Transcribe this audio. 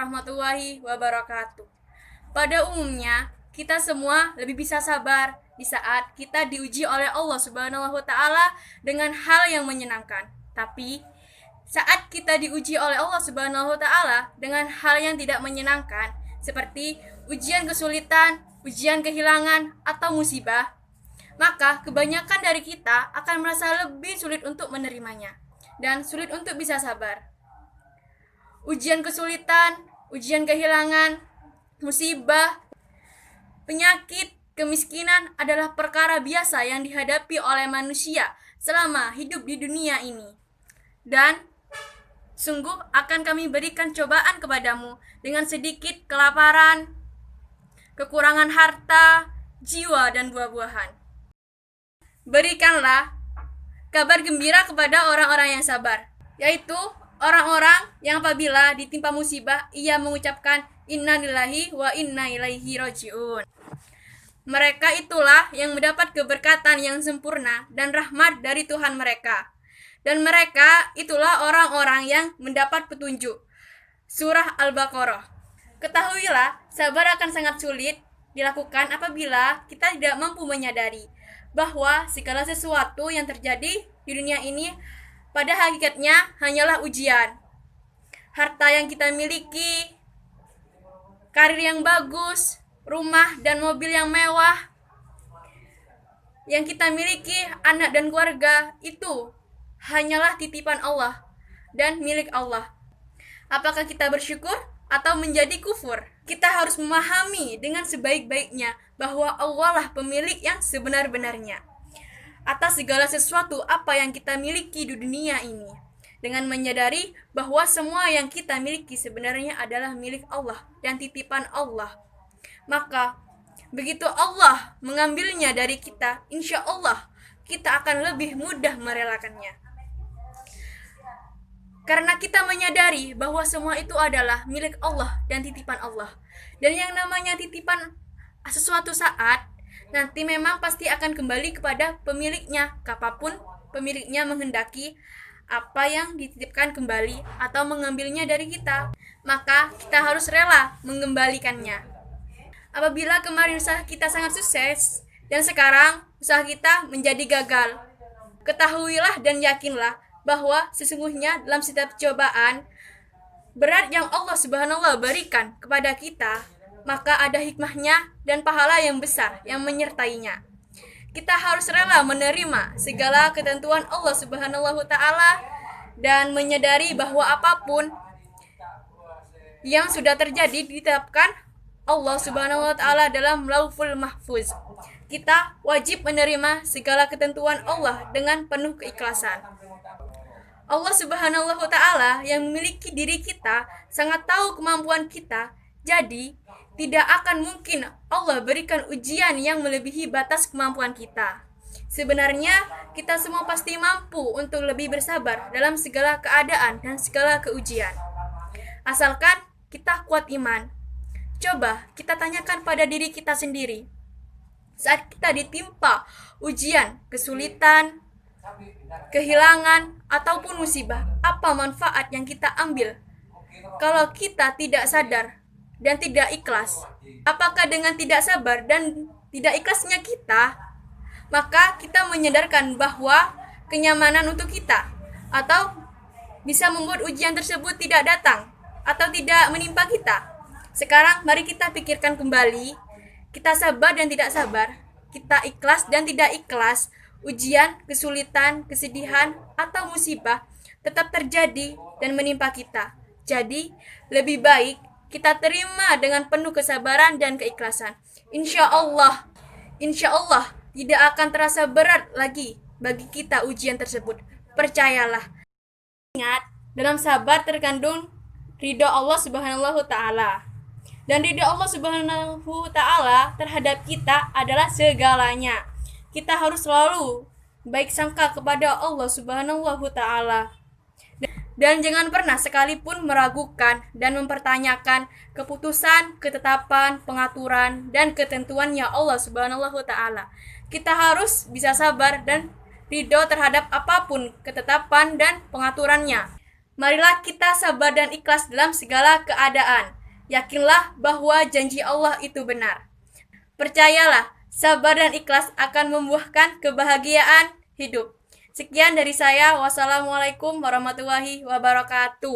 warahmatullahi wabarakatuh. Pada umumnya, kita semua lebih bisa sabar di saat kita diuji oleh Allah Subhanahu wa taala dengan hal yang menyenangkan. Tapi saat kita diuji oleh Allah Subhanahu wa taala dengan hal yang tidak menyenangkan, seperti ujian kesulitan, ujian kehilangan atau musibah, maka kebanyakan dari kita akan merasa lebih sulit untuk menerimanya dan sulit untuk bisa sabar. Ujian kesulitan, ujian kehilangan, musibah, penyakit, kemiskinan adalah perkara biasa yang dihadapi oleh manusia selama hidup di dunia ini. Dan sungguh akan kami berikan cobaan kepadamu dengan sedikit kelaparan, kekurangan harta, jiwa, dan buah-buahan. Berikanlah kabar gembira kepada orang-orang yang sabar, yaitu orang-orang yang apabila ditimpa musibah ia mengucapkan inna lillahi wa inna ilaihi rajiun. Mereka itulah yang mendapat keberkatan yang sempurna dan rahmat dari Tuhan mereka. Dan mereka itulah orang-orang yang mendapat petunjuk. Surah Al-Baqarah. Ketahuilah, sabar akan sangat sulit dilakukan apabila kita tidak mampu menyadari bahwa segala sesuatu yang terjadi di dunia ini pada hakikatnya hanyalah ujian. Harta yang kita miliki, karir yang bagus, rumah dan mobil yang mewah yang kita miliki, anak dan keluarga, itu hanyalah titipan Allah dan milik Allah. Apakah kita bersyukur atau menjadi kufur? Kita harus memahami dengan sebaik-baiknya bahwa Allah lah pemilik yang sebenar-benarnya atas segala sesuatu apa yang kita miliki di dunia ini. Dengan menyadari bahwa semua yang kita miliki sebenarnya adalah milik Allah dan titipan Allah, maka begitu Allah mengambilnya dari kita, insya Allah kita akan lebih mudah merelakannya. Karena kita menyadari bahwa semua itu adalah milik Allah dan titipan Allah. Dan yang namanya titipan sesuatu saat, nanti memang pasti akan kembali kepada pemiliknya, kapanpun pemiliknya menghendaki apa yang dititipkan kembali atau mengambilnya dari kita, maka kita harus rela mengembalikannya. Apabila kemarin usaha kita sangat sukses dan sekarang usaha kita menjadi gagal, ketahuilah dan yakinlah bahwa sesungguhnya dalam setiap cobaan berat yang Allah Subhanahu wa taala berikan kepada kita, maka ada hikmahnya dan pahala yang besar yang menyertainya. Kita harus rela menerima segala ketentuan Allah Subhanahu wa taala dan menyadari bahwa apapun yang sudah terjadi ditetapkan Allah Subhanahu wa taala dalam Lauhul Mahfuz. Kita wajib menerima segala ketentuan Allah dengan penuh keikhlasan. Allah Subhanahu wa taala yang memiliki diri kita sangat tahu kemampuan kita. Jadi, tidak akan mungkin Allah berikan ujian yang melebihi batas kemampuan kita. Sebenarnya, kita semua pasti mampu untuk lebih bersabar dalam segala keadaan dan segala keujian. Asalkan kita kuat iman. Coba kita tanyakan pada diri kita sendiri. Saat kita ditimpa ujian, kesulitan, kehilangan, ataupun musibah, apa manfaat yang kita ambil? Kalau kita tidak sadar dan tidak ikhlas, apakah dengan tidak sabar dan tidak ikhlasnya kita, maka kita menyadarkan bahwa kenyamanan untuk kita atau bisa membuat ujian tersebut tidak datang atau tidak menimpa kita. Sekarang mari kita pikirkan kembali, kita sabar dan tidak sabar, kita ikhlas dan tidak ikhlas, ujian, kesulitan, kesedihan, atau musibah tetap terjadi dan menimpa kita. Jadi, lebih baik kita terima dengan penuh kesabaran dan keikhlasan. Insya Allah tidak akan terasa berat lagi bagi kita ujian tersebut. Percayalah. Ingat, dalam sabar terkandung ridho Allah Subhanahu wa taala. Dan ridho Allah Subhanahu wa taala terhadap kita adalah segalanya. Kita harus selalu baik sangka kepada Allah Subhanahu wa taala. Dan jangan pernah sekalipun meragukan dan mempertanyakan keputusan, ketetapan, pengaturan, dan ketentuannya Allah Subhanahu wa taala. Kita harus bisa sabar dan ridho terhadap apapun ketetapan dan pengaturannya. Marilah kita sabar dan ikhlas dalam segala keadaan. Yakinlah bahwa janji Allah itu benar. Percayalah, sabar dan ikhlas akan membuahkan kebahagiaan hidup. Sekian dari saya. Wassalamualaikum warahmatullahi wabarakatuh.